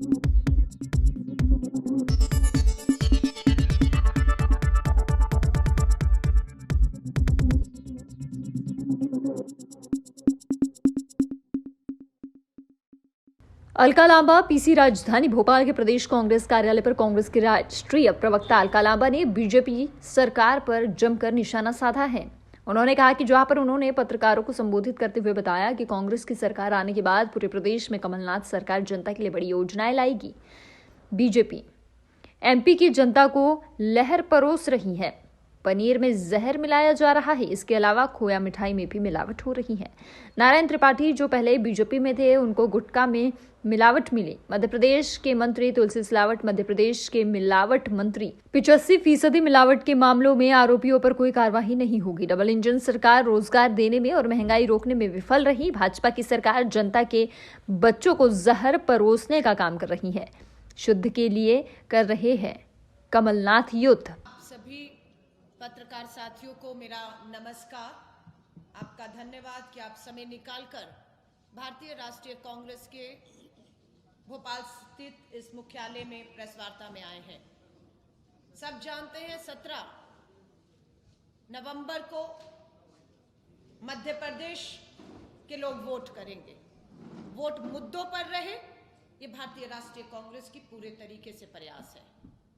Alka Lamba PC राजधानी भोपाल के प्रदेश कांग्रेस कार्यालय पर कांग्रेस के राष्ट्रीय प्रवक्ता अलका लांबा ने बीजेपी सरकार पर जमकर निशाना साधा है। उन्होंने कहा कि जहां पर उन्होंने पत्रकारों को संबोधित करते हुए बताया कि कांग्रेस की सरकार आने के बाद पूरे प्रदेश में कमलनाथ सरकार जनता के लिए बड़ी योजनाएं लाएगी। बीजेपी एमपी की जनता को लहर परोस रही है। पनीर में जहर मिलाया जा रहा है। इसके अलावा खोया मिठाई में भी मिलावट हो रही है। नारायण त्रिपाठी जो पहले बीजेपी में थे, उनको गुटखा में मिलावट मिली। मध्य प्रदेश के मंत्री तुलसी सिलावट मध्य प्रदेश के मिलावट मंत्री। 85% मिलावट के मामलों में आरोपियों पर कोई कार्रवाई नहीं होगी। डबल इंजन सरकार रोजगार देने में और महंगाई रोकने में विफल रही। भाजपा की सरकार जनता के बच्चों को जहर परोसने का काम कर रही है। शुद्ध के लिए कर रहे हैं कमलनाथ युद्ध। सभी पत्रकार साथियों को मेरा नमस्कार। आपका धन्यवाद कि आप समय निकालकर भारतीय राष्ट्रीय कांग्रेस के भोपाल स्थित इस मुख्यालय में प्रेस वार्ता में आए हैं। सब जानते हैं 17 नवंबर को मध्य प्रदेश के लोग वोट करेंगे। वोट मुद्दों पर रहे, ये भारतीय राष्ट्रीय कांग्रेस की पूरे तरीके से प्रयास है।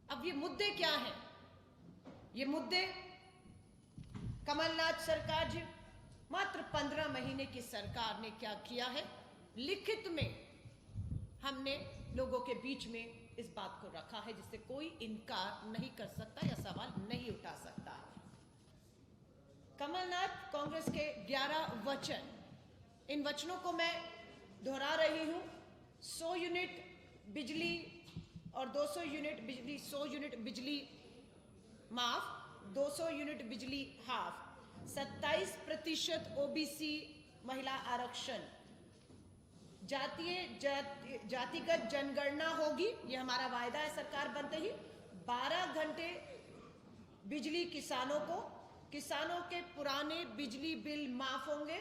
अब ये मुद्दे क्या हैं? ये मुद्दे कमलनाथ सरकार जी मात्र 15 महीने की सरकार ने क्या किया है, लिखित में हमने लोगों के बीच में इस बात को रखा है, जिससे कोई इनकार नहीं कर सकता या सवाल नहीं उठा सकता। कमलनाथ कांग्रेस के 11 वचन, इन वचनों को मैं दोहरा रही हूं। 100 यूनिट बिजली और 200 यूनिट बिजली, 100 यूनिट बिजली माफ, 200 यूनिट बिजली हाफ, 27% ओबीसी महिला आरक्षण, जातिगत जनगणना होगी, ये हमारा वायदा है सरकार बनते ही। 12 घंटे बिजली किसानों को, किसानों के पुराने बिजली बिल माफ होंगे,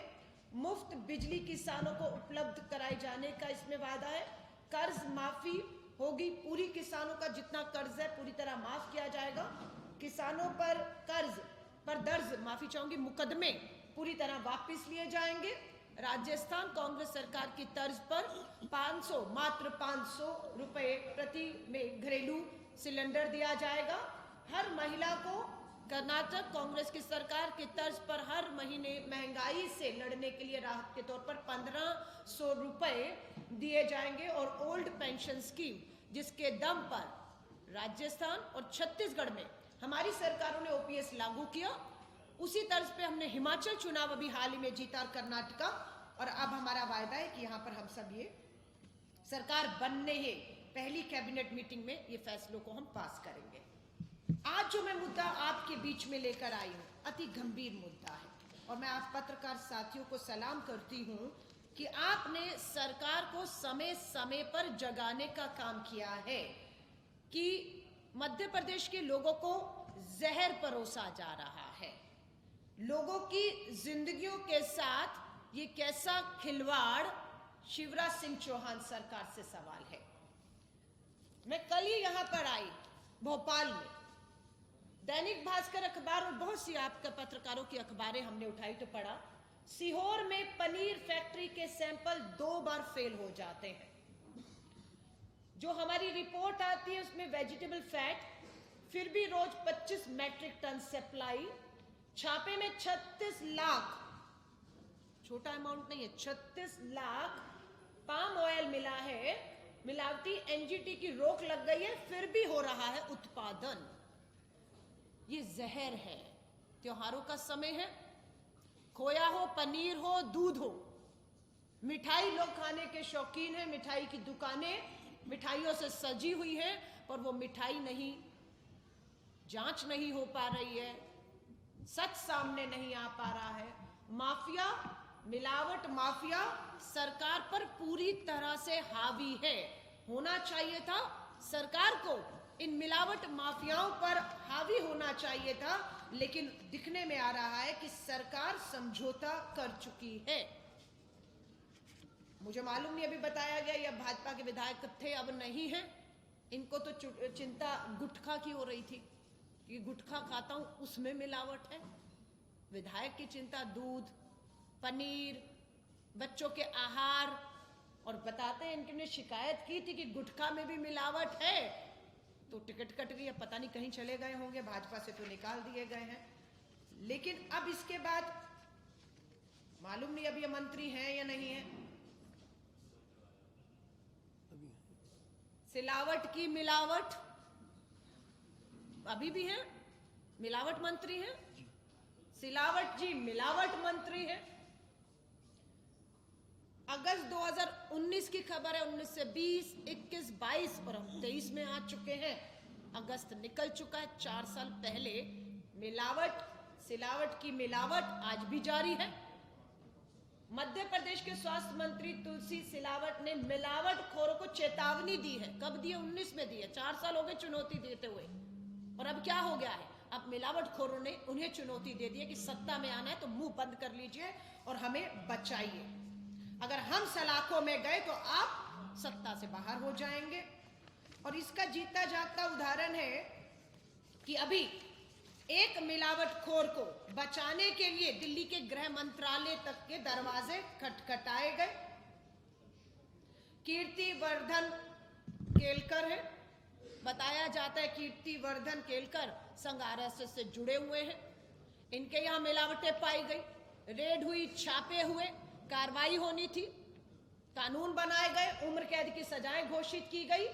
मुफ्त बिजली किसानों को उपलब्ध कराए जाने का इसमें वायदा है। कर्ज माफी होगी, पूरी किसानों का जितना कर्ज है पूरी तरह माफ किया जाएगा। किसानों पर कर्ज पर दर्ज, माफी चाहूंगी, मुकदमे पूरी तरह वापस लिए जाएंगे। राजस्थान कांग्रेस सरकार की तर्ज पर 500, मात्र 500 रुपए प्रति में घरेलू सिलेंडर दिया जाएगा। हर महिला को कर्नाटक कांग्रेस की सरकार की तर्ज पर हर महीने महंगाई से लड़ने के लिए राहत के तौर पर 1500 रुपए दिए जाएंगे। और ओल्ड पेंशन स्कीम, जिसके दम पर राजस्थान और छत्तीसगढ़ में हमारी सरकारों ने ओपीएस लागू किया, उसी तर्ज पे हमने हिमाचल चुनाव अभी हाल ही में जीता, कर्नाटका, और अब हमारा वायदा है कि यहां पर हम सब ये सरकार बनने ही पहली कैबिनेट मीटिंग में ये फैसलों को हम पास करेंगे। आज जो मैं मुद्दा आपके बीच में लेकर आई हूं, अति गंभीर मुद्दा है और मैं आप पत्रकार साथियों को सलाम करती हूं कि आपने सरकार को समय समय पर जगाने का काम किया है कि मध्य प्रदेश के लोगों को जहर परोसा जा रहा है। लोगों की जिंदगियों के साथ ये कैसा खिलवाड़, शिवराज सिंह चौहान सरकार से सवाल है। मैं कल ही यहां पर आई भोपाल में, दैनिक भास्कर अखबार और बहुत सी आपके पत्रकारों की अखबारें हमने उठाई तो पढ़ा, सीहोर में पनीर फैक्ट्री के सैंपल 2 बार फेल हो जाते हैं। जो हमारी रिपोर्ट आती है उसमें वेजिटेबल फैट फिर भी रोज 25 मैट्रिक टन सप्लाई। छापे में 36 लाख, छोटा अमाउंट नहीं है, 36 लाख पाम ऑयल मिला है। मिलावटी एनजीटी की रोक लग गई है, फिर भी हो रहा है उत्पादन। ये जहर है। त्योहारों का समय है, खोया हो, पनीर हो, दूध हो, मिठाई लोग खाने के शौकीन हैं। मिठाई की दुकानें मिठाइयों से सजी हुई हैं, पर वो मिठाई नहीं, जांच नहीं हो पा रही है, सच सामने नहीं आ पा रहा है। माफिया, मिलावट माफिया सरकार पर पूरी तरह से हावी है। होना चाहिए था सरकार को इन मिलावट माफियाओं पर हावी होना चाहिए था, लेकिन दिखने में आ रहा है कि सरकार समझौता कर चुकी है। मुझे मालूम नहीं, अभी बताया गया या भाजपा के विधायक थे, अब नहीं है। इनको तो चिंता गुटखा की हो रही थी कि गुटखा खाता हूं उसमें मिलावट है। विधायक की चिंता दूध, पनीर, बच्चों के आहार, और बताते हैं इनने शिकायत की थी कि गुटखा में भी मिलावट है, तो टिकट कट गई। अब पता नहीं कहीं चले गए होंगे, भाजपा से तो निकाल दिए गए हैं। लेकिन अब इसके बाद मालूम नहीं अब ये मंत्री हैं या नहीं है। सिलावट की मिलावट अभी भी है, मिलावट मंत्री है, सिलावट जी मिलावट मंत्री है। अगस्त 2019 की खबर है, 19 से 20, 21, 22 और हम 23 में आ चुके हैं। अगस्त निकल चुका है, 4 साल पहले। मिलावट, सिलावट की मिलावट आज भी जारी है। मध्य प्रदेश के स्वास्थ्य मंत्री तुलसी सिलावट ने मिलावट खोरों को चेतावनी दी है। कब दी है? 19 में दी है। 4 साल हो गए चुनौती देते हुए, और अब क्या हो गया है? अब मिलावट खोरों ने उन्हें चुनौती दे दी है कि सत्ता में आना है तो मुंह बंद कर लीजिए और हमें बचाइए। अगर हम सलाखों में गए तो आप सत्ता से बाहर हो जाएंगे। और इसका जीता जागता उदाहरण है कि अभी एक मिलावटखोर को बचाने के लिए दिल्ली के गृह मंत्रालय तक के दरवाजे खटखटाए गए। कीर्तिवर्धन केलकर है, बताया जाता है कीर्तिवर्धन केलकर संघ आरएसएस से जुड़े हुए हैं। इनके यहां मिलावटें पाई गई, रेड हुई, छापे हुए, कार्रवाई होनी थी, कानून बनाए गए, उम्र कैद की सजाएं घोषित की गई,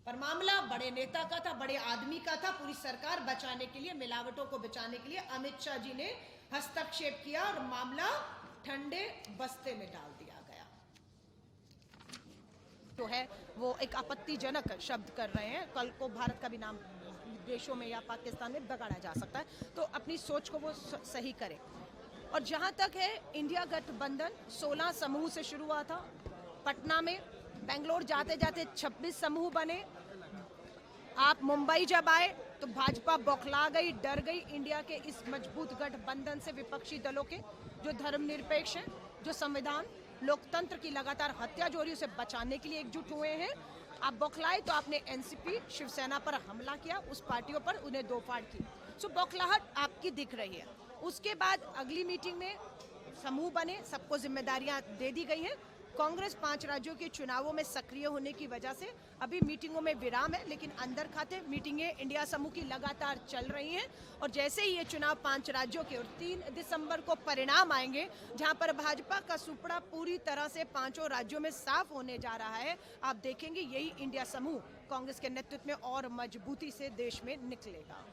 पर मामला बड़े नेता का था, बड़े आदमी का था। पूरी सरकार बचाने के लिए, मिलावटों को बचाने के लिए अमित शाह जी ने हस्तक्षेप किया और मामला ठंडे बस्ते में डाल दिया गया। तो है वो एक आपत्तिजनक शब्द कर रहे हैं। कल को भारत का भी नाम देशों में या पाकिस्तान में बगाड़ा जा सकता है, तो अपनी सोच को वो सही करें। और जहां तक है इंडिया गठबंधन 16 समूह से शुरू हुआ था पटना में, बेंगलोर जाते जाते 26 समूह बने। आप मुंबई जब आए तो भाजपा बौखला गई, डर गई इंडिया के इस मजबूत गठबंधन से, विपक्षी दलों के जो धर्मनिरपेक्ष हैं, जो संविधान लोकतंत्र की लगातार हत्याजोरियों से बचाने के लिए एकजुट हुए हैं। आप बौखलाए तो आपने एनसीपी शिवसेना पर हमला किया, उस पार्टियों पर उन्हें दो फाड़ की। सो बौखलाहट आपकी दिख रही है। उसके बाद अगली मीटिंग में समूह बने, सबको जिम्मेदारियां दे दी गई हैं। कांग्रेस 5 राज्यों के चुनावों में सक्रिय होने की वजह से अभी मीटिंगों में विराम है, लेकिन अंदर खाते मीटिंगें इंडिया समूह की लगातार चल रही हैं। और जैसे ही ये चुनाव 5 राज्यों के और 3 दिसंबर को परिणाम आएंगे, जहां पर भाजपा का सुपड़ा पूरी तरह से 5 राज्यों में साफ होने जा रहा है, आप देखेंगे यही इंडिया समूह कांग्रेस के नेतृत्व में और मजबूती से देश में निकलेगा।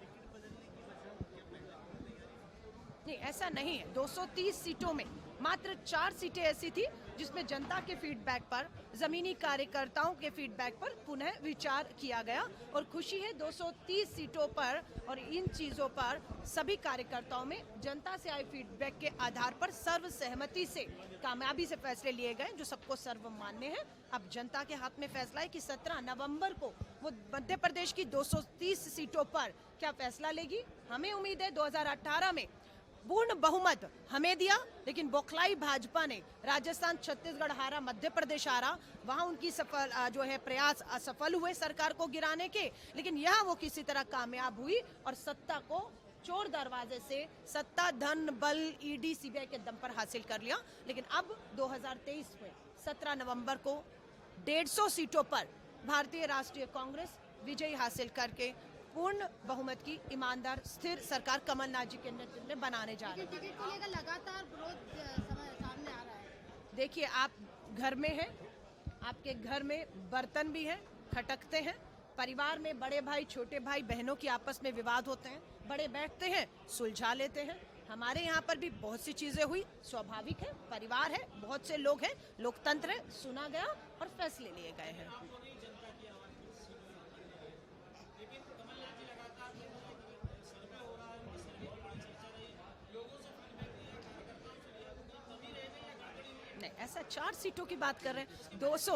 नहीं, ऐसा नहीं है। 230 सीटों में मात्र 4 सीटें ऐसी थी जिसमें जनता के फीडबैक पर, जमीनी कार्यकर्ताओं के फीडबैक पर पुनः विचार किया गया। और खुशी है 230 सीटों पर और इन चीजों पर सभी कार्यकर्ताओं में जनता से आए फीडबैक के आधार पर सर्वसहमति से कामयाबी से फैसले लिए गए जो सबको सर्वमान्य है। अब जनता के हाथ में फैसला है कि 17 नवंबर को वो मध्य प्रदेश की 230 सीटों पर क्या फैसला लेगी। हमें उम्मीद है 2018 में पूर्ण बहुमत हमें दिया, लेकिन बौखलाई भाजपा ने राजस्थान, छत्तीसगढ़ हारा, मध्य प्रदेश हारा, वहां उनकी सफल जो है प्रयास असफल हुए सरकार को गिराने के। लेकिन यहाँ वो किसी तरह कामयाब हुई और सत्ता को चोर दरवाजे से, सत्ता, धन, बल, ईडी, सीबीआई के दम पर हासिल कर लिया। लेकिन अब 2023 में 17 नवंबर को 150 सीटों पर भारतीय राष्ट्रीय कांग्रेस विजय हासिल करके पूर्ण बहुमत की ईमानदार स्थिर सरकार कमलनाथ जी के नेतृत्व में बनाने जा रहे हैं। टिकट को लेकर लगातार विरोध सामने आ रहा है। देखिए, आप घर में हैं, आपके घर में बर्तन भी हैं, खटकते हैं, परिवार में बड़े भाई, छोटे भाई, बहनों की आपस में विवाद होते हैं, बड़े बैठते हैं, सुलझा लेते हैं। हमारे यहाँ पर भी बहुत सी चीजें हुई, स्वाभाविक है, परिवार है, बहुत से लोग हैं, लोकतंत्र है, सुना गया और फैसले लिए गए हैं। नहीं, ऐसा 4 सीटों की बात कर रहे हैं। 200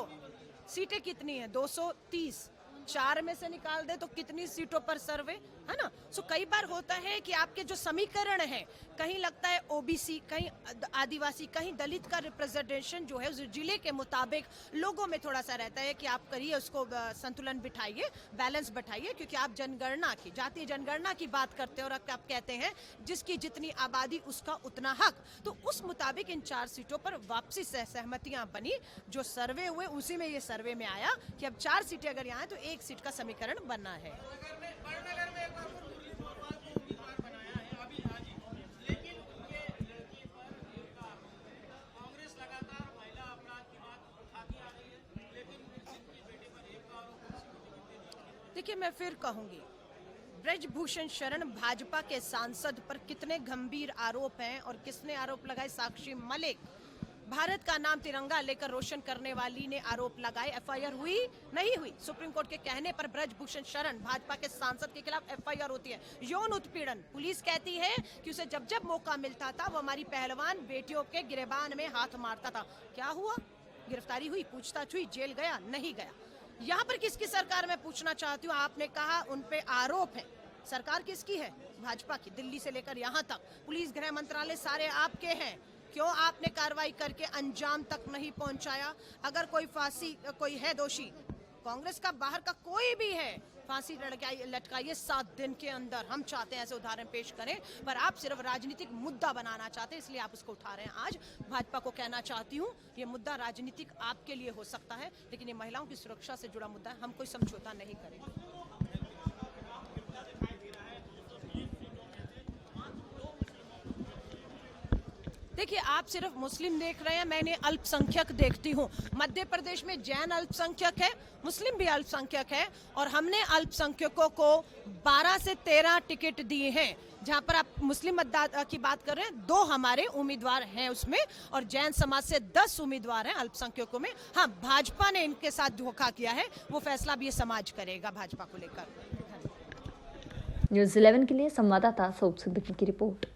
सीटें कितनी है? 230। 4 में से निकाल दे तो कितनी सीटों पर सर्वे, है ना। सो कई बार होता है कि आपके जो समीकरण है, कहीं लगता है ओबीसी, कहीं आदिवासी, कहीं दलित का रिप्रेजेंटेशन जो है उस जिले के मुताबिक लोगों में थोड़ा सा रहता है कि आप करिए उसको संतुलन बिठाइए, बैलेंस बैठाइए, क्योंकि आप जनगणना की, जातीय जनगणना की बात करते हैं और आप कहते हैं जिसकी जितनी आबादी उसका उतना हक। तो उस मुताबिक इन 4 सीटों पर वापसी से सहमतियां बनी, जो सर्वे हुए उसी में ये सर्वे में आया कि अब 4 सीटें अगर यहाँ है तो 1 सीट का समीकरण बनना है। देखिए, मैं फिर कहूंगी, ब्रजभूषण शरण भाजपा के सांसद पर कितने गंभीर आरोप हैं और किसने आरोप लगाए? साक्षी मलिक, भारत का नाम तिरंगा लेकर रोशन करने वाली ने आरोप लगाए। एफआईआर हुई नहीं हुई? सुप्रीम कोर्ट के कहने पर ब्रजभूषण शरण भाजपा के सांसद के खिलाफ एफआईआर होती है। यौन उत्पीड़न, पुलिस कहती है कि उसे जब जब मौका मिलता था वो हमारी पहलवान बेटियों के गिरेबान में हाथ मारता था। क्या हुआ? गिरफ्तारी हुई, पूछताछ हुई, जेल गया? नहीं गया। यहाँ पर किसकी सरकार मैं पूछना चाहती हूँ, आपने कहा उन पे आरोप है, सरकार किसकी है? भाजपा की। दिल्ली से लेकर यहाँ तक, पुलिस, गृह मंत्रालय सारे आपके हैं। क्यों आपने कार्रवाई करके अंजाम तक नहीं पहुंचाया? अगर कोई है दोषी, कांग्रेस का बाहर का कोई भी है, फांसी लटकाइए 7 दिन के अंदर। हम चाहते हैं ऐसे उदाहरण पेश करें, पर आप सिर्फ राजनीतिक मुद्दा बनाना चाहते हैं, इसलिए आप उसको उठा रहे हैं। आज भाजपा को कहना चाहती हूँ, ये मुद्दा राजनीतिक आपके लिए हो सकता है, लेकिन ये महिलाओं की सुरक्षा से जुड़ा मुद्दा है, हम कोई समझौता नहीं करेंगे। देखिए, आप सिर्फ मुस्लिम देख रहे हैं, मैंने अल्पसंख्यक देखती हूँ। मध्य प्रदेश में जैन अल्पसंख्यक है, मुस्लिम भी अल्पसंख्यक है, और हमने अल्पसंख्यकों को 12 से 13 टिकट दिए हैं। जहां पर आप मुस्लिम मतदाता की बात कर रहे हैं, 2 हमारे उम्मीदवार हैं उसमें, और जैन समाज से 10 उम्मीदवार हैं अल्पसंख्यकों में। हाँ, भाजपा ने इनके साथ धोखा किया है, वो फैसला भी ये समाज करेगा भाजपा को लेकर। न्यूज़ 11 के लिए संवाददाता सौद सिद्दीकी की रिपोर्ट।